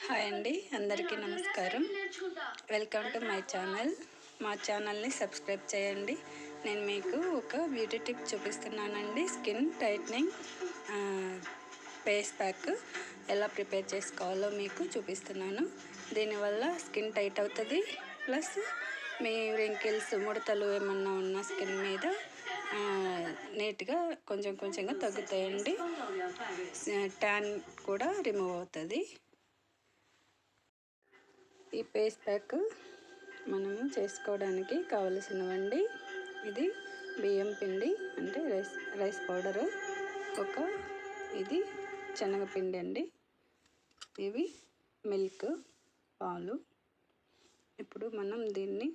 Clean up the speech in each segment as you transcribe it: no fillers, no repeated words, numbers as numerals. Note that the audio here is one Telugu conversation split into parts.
హాయ్ అండి, అందరికీ నమస్కారం. Welcome to my channel. మా ఛానల్ని సబ్స్క్రైబ్ చేయండి. నేను మీకు ఒక బ్యూటీ టిప్ చూపిస్తున్నానండి. స్కిన్ టైట్నింగ్ ఫేస్ ప్యాక్ ఎలా ప్రిపేర్ చేసుకోవాలో మీకు చూపిస్తున్నాను. దీనివల్ల స్కిన్ టైట్ అవుతుంది, ప్లస్ మీ రింకిల్స్ ముడతలు ఏమన్నా ఉన్న స్కిన్ మీద నీట్గా కొంచెంగా తగ్గుతాయండి. ట్యాన్ కూడా రిమూవ్ అవుతుంది. ఈ ఫేస్ ప్యాక్ మనము చేసుకోవడానికి కావలసినవండి. ఇది బియ్యం పిండి అంటే రైస్ పౌడరు, ఇది శనగపిండి అండి, ఇవి మిల్క్ పాలు. ఇప్పుడు మనం దీన్ని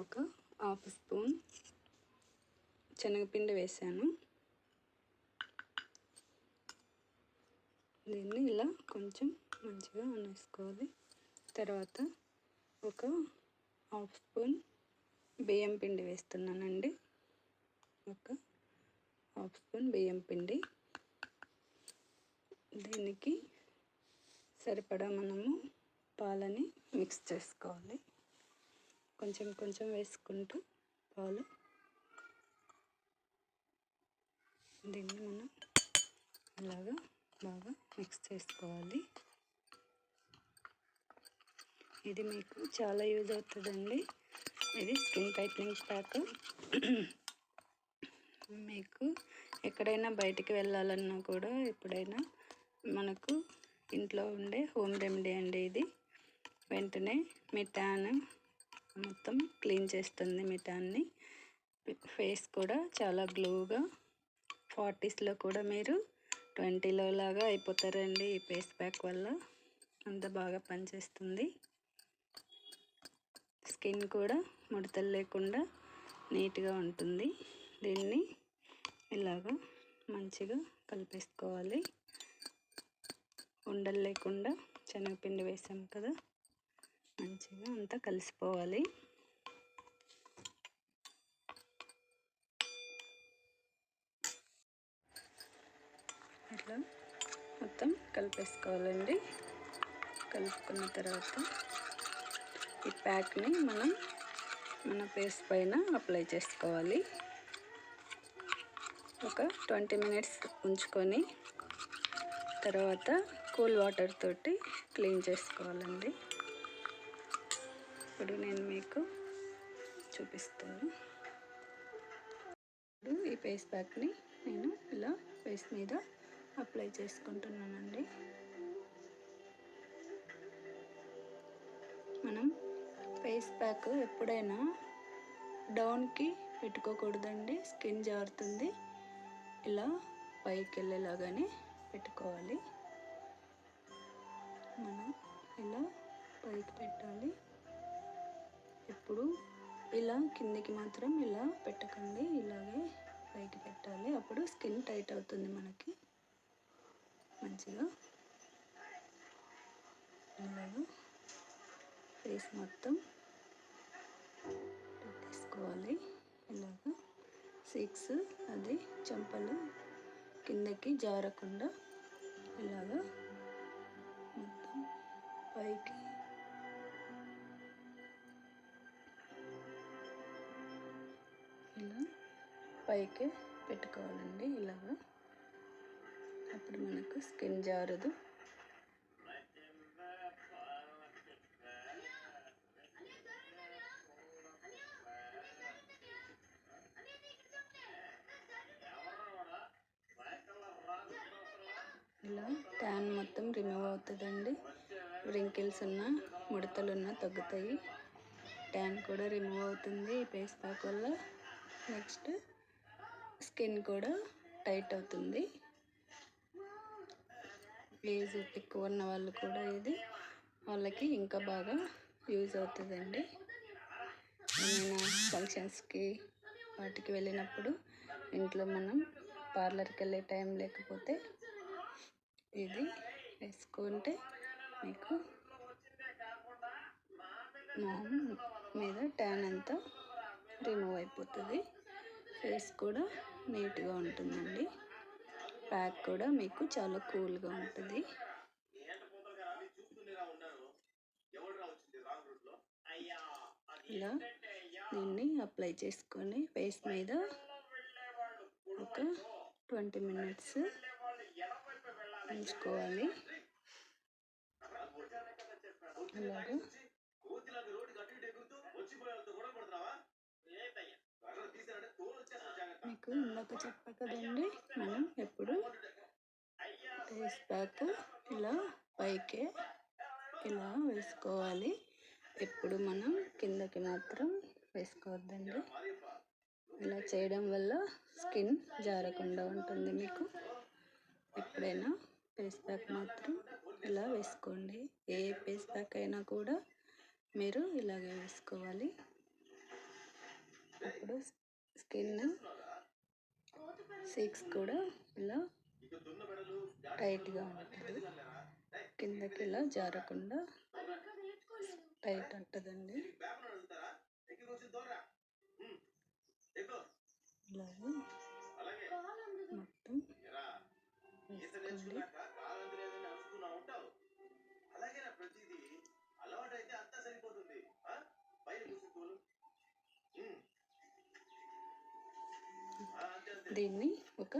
ఒక హాఫ్ స్పూన్ శనగపిండి వేసాను. దీన్ని ఇలా కొంచెం మంచిగా వేసుకోవాలి. తర్వాత ఒక హాఫ్ స్పూన్ బియ్యం పిండి వేస్తున్నానండి. ఒక హాఫ్ స్పూన్ బియ్యం పిండి. దీనికి సరిపడా మనము పాలని మిక్స్ చేసుకోవాలి. కొంచెం వేసుకుంటూ పాలు దీన్ని మనం ఇలాగా బాగా మిక్స్ చేసుకోవాలి. ఇది మీకు చాలా యూజ్ అవుతుందండి. ఇది స్కిన్ టైట్నింగ్ ప్యాక్. మీకు ఎక్కడైనా బయటికి వెళ్ళాలన్నా కూడా ఎప్పుడైనా మనకు ఇంట్లో ఉండే హోమ్ రెమెడీ అండి ఇది. వెంటనే మీ ట్యాన్ మొత్తం క్లీన్ చేస్తుంది. మీ ట్యాన్ని, ఫేస్ కూడా చాలా గ్లోగా, 40స్లో కూడా మీరు 20లో లాగా అయిపోతారండి. ఈ ఫేస్ ప్యాక్ వల్ల అంత బాగా పనిచేస్తుంది. స్కిన్ కూడా ముడతలు లేకుండా నీట్గా ఉంటుంది. దీన్ని ఇలాగా మంచిగా కలిపేసుకోవాలి. ఉండలు లేకుండా శనగపిండి వేసాం కదా, మంచిగా అంతా కలిసిపోవాలి. ఇట్లా మొత్తం కలిపేసుకోవాలండి. కలుపుకున్న తర్వాత ఈ ప్యాక్ని మనం మన ఫేస్ పైన అప్లై చేసుకోవాలి. ఒక 20 మినిట్స్ ఉంచుకొని తర్వాత కూల్ వాటర్ తోటి క్లీన్ చేసుకోవాలండి. ఇప్పుడు నేను మీకు చూపిస్తాను. ఈ ఫేస్ ప్యాక్ని నేను ఇలా ఫేస్ మీద అప్లై చేసుకుంటున్నానండి. మనం ఫేస్ ప్యాక్ ఎప్పుడైనా డౌన్కి పెట్టుకోకూడదండి, స్కిన్ జారుతుంది. ఇలా పైకి వెళ్ళేలాగానే పెట్టుకోవాలి. మనం ఇలా పైకి పెట్టాలి. ఇప్పుడు ఇలా కిందికి మాత్రం ఇలా పెట్టకండి, ఇలాగే పైకి పెట్టాలి. అప్పుడు స్కిన్ టైట్ అవుతుంది మనకి. మంచిగా ఇలాగా ఫేస్ మొత్తం పెట్టేసుకోవాలి. ఇలాగా సిక్స్ అది చెంపలు కిందకి జారకుండా ఇలాగా మొత్తం పైకి ఇలా పైకి పెట్టుకోవాలండి. ఇలాగా అప్పుడు మనకు స్కిన్ జారదు. ఇలా ట్యాన్ మొత్తం రిమూవ్ అవుతుందండి. రింకిల్స్ ఉన్న ముడతలున్న తగ్గుతాయి. ట్యాన్ కూడా రిమూవ్ అవుతుంది ఈ ఫేస్ ప్యాక్ వల్ల. నెక్స్ట్ స్కిన్ కూడా టైట్ అవుతుంది. ఏజ్ ఎక్కువ ఉన్న వాళ్ళు కూడా వాళ్ళకి ఇంకా బాగా యూజ్ అవుతుందండి. ఏమైనా ఫంక్షన్స్కి వాటికి వెళ్ళినప్పుడు ఇంట్లో మనం పార్లర్కి వెళ్ళే టైం లేకపోతే ఇది వేసుకుంటే మీకు మొహం మీద ట్యాన్ అంతా రిమూవ్ అయిపోతుంది. ఫేస్ కూడా నీట్గా ఉంటుందండి. ప్యాక్ కూడా మీకు చాలా కూల్గా ఉంటుంది. ఇలా దీన్ని అప్లై చేసుకొని ఫేస్ మీద ఒక 20 మినిట్స్ ఉంచుకోవాలి. అలాగా మీకు ఇందాక చెప్పా కదండి, మనం ఎప్పుడు ఫేస్ ప్యాక్ ఇలా పైకే ఇలా వేసుకోవాలి. ఎప్పుడు మనం కిందకి మాత్రం వేసుకోవద్దండి. ఇలా చేయడం వల్ల స్కిన్ జారకుండా ఉంటుంది. మీకు ఎప్పుడైనా ఫేస్ ప్యాక్ మాత్రం ఇలా వేసుకోండి. ఏ ఫేస్ ప్యాక్ అయినా కూడా మీరు ఇలాగే వేసుకోవాలి. అప్పుడు స్కిన్ సీక్స్ కూడా ఇలా టైట్గా ఉంటుంది. కిందకి ఇలా జారకుండా టైట్ ఉంటుందండి. ఇలాగా మొత్తం వేసుకోండి. దీన్ని ఒక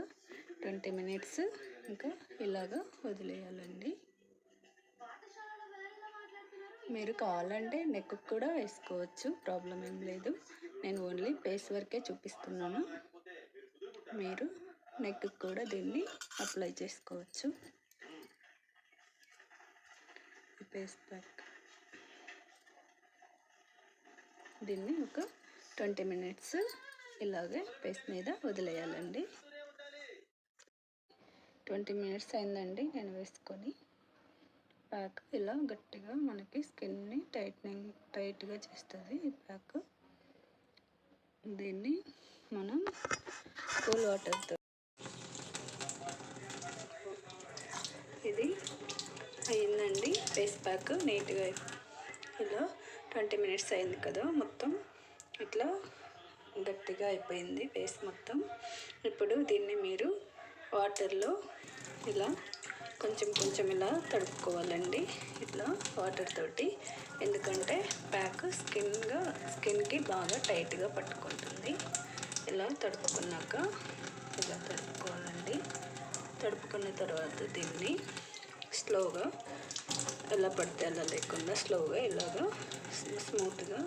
20 మినిట్స్ ఇంకా ఇలాగా వదిలేయాలండి. మీరు కావాలంటే నెక్ కూడా వేసుకోవచ్చు, ప్రాబ్లం ఏం లేదు. నేను ఓన్లీ ఫేస్ వరకే చూపిస్తున్నాను. మీరు నెక్ కూడా దీన్ని అప్లై చేసుకోవచ్చు. ఫేస్ ప్యాక్ దీన్ని ఒక 20 మినిట్స్ ఇలాగే ఫేస్ మీద వదిలేయాలండి. 20 మినిట్స్ అయిందండి నేను వేసుకొని. ప్యాక్ ఇలా గట్టిగా మనకి స్కిన్ని టైట్గా చేస్తుంది ఈ ప్యాక్. దీన్ని మనం కూల్ వాటర్తో, ఇది అయిందండి ఫేస్ ప్యాక్ నీట్గా. ఇలా 20 మినిట్స్ అయింది కదా, మొత్తం ఇట్లా గట్టిగా అయిపోయింది ఫేస్ మొత్తం. ఇప్పుడు దీన్ని మీరు వాటర్లో ఇలా కొంచెం ఇలా తడుపుకోవాలండి, ఇట్లా వాటర్ తోటి. ఎందుకంటే ప్యాక్ స్కిన్కి బాగా టైట్గా పట్టుకుంటుంది. ఇలా తడుపుకున్నాక ఇలా తడుపుకోవాలండి. తడుపుకున్న తర్వాత దీన్ని స్లోగా ఎలా పడితే అలా లేకుండా స్లోగా ఇలాగా స్మూత్గా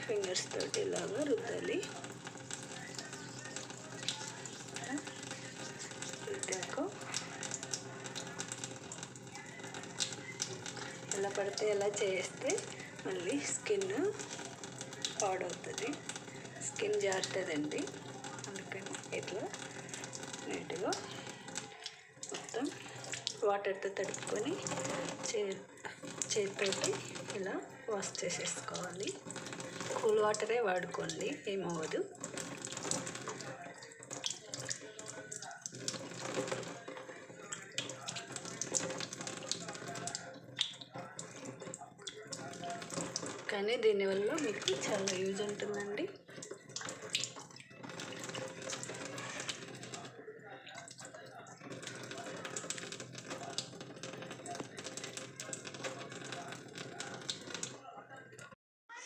ఫింగర్స్ తోటి ఇలాగా రుద్దాలి. రుద్దాక ఎలా పడితే ఎలా చేస్తే మళ్ళీ స్కిన్ పాడవుతుంది, స్కిన్ జారుతుందండి. అందుకని ఇట్లా నీట్గా మొత్తం వాటర్తో తడుపుకొని చేతితోటి ఇలా వాష్ చేసేసుకోవాలి. కూల్ వాటరే వాడుకోండి, ఏమవ్వదు. కానీ దీనివల్ల మీకు చాలా యూజ్ ఉంటుందండి.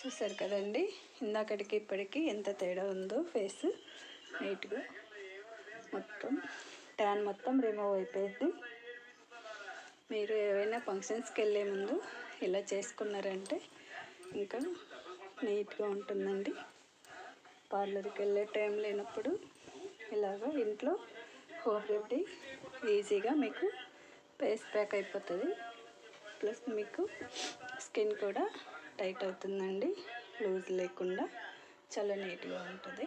చూసారు కదండి, ఇందాకటికి ఇప్పటికి ఎంత తేడా ఉందో. ఫేస్ నీట్గా మొత్తం ట్యాన్ మొత్తం రిమూవ్ అయిపోయింది. మీరు ఏవైనా ఫంక్షన్స్కి వెళ్ళే ముందు ఇలా చేసుకున్నారంటే ఇంకా నీట్గా ఉంటుందండి. పార్లర్కి వెళ్ళే టైం లేనప్పుడు ఇలాగ ఇంట్లో హోమ్ రెమెడీ ఈజీగా మీకు ఫేస్ ప్యాక్ అయిపోతుంది. ప్లస్ మీకు స్కిన్ కూడా టైట్ అవుతుందండి, లూజ్ లేకుండా చాలా నీట్గా ఉంటుంది.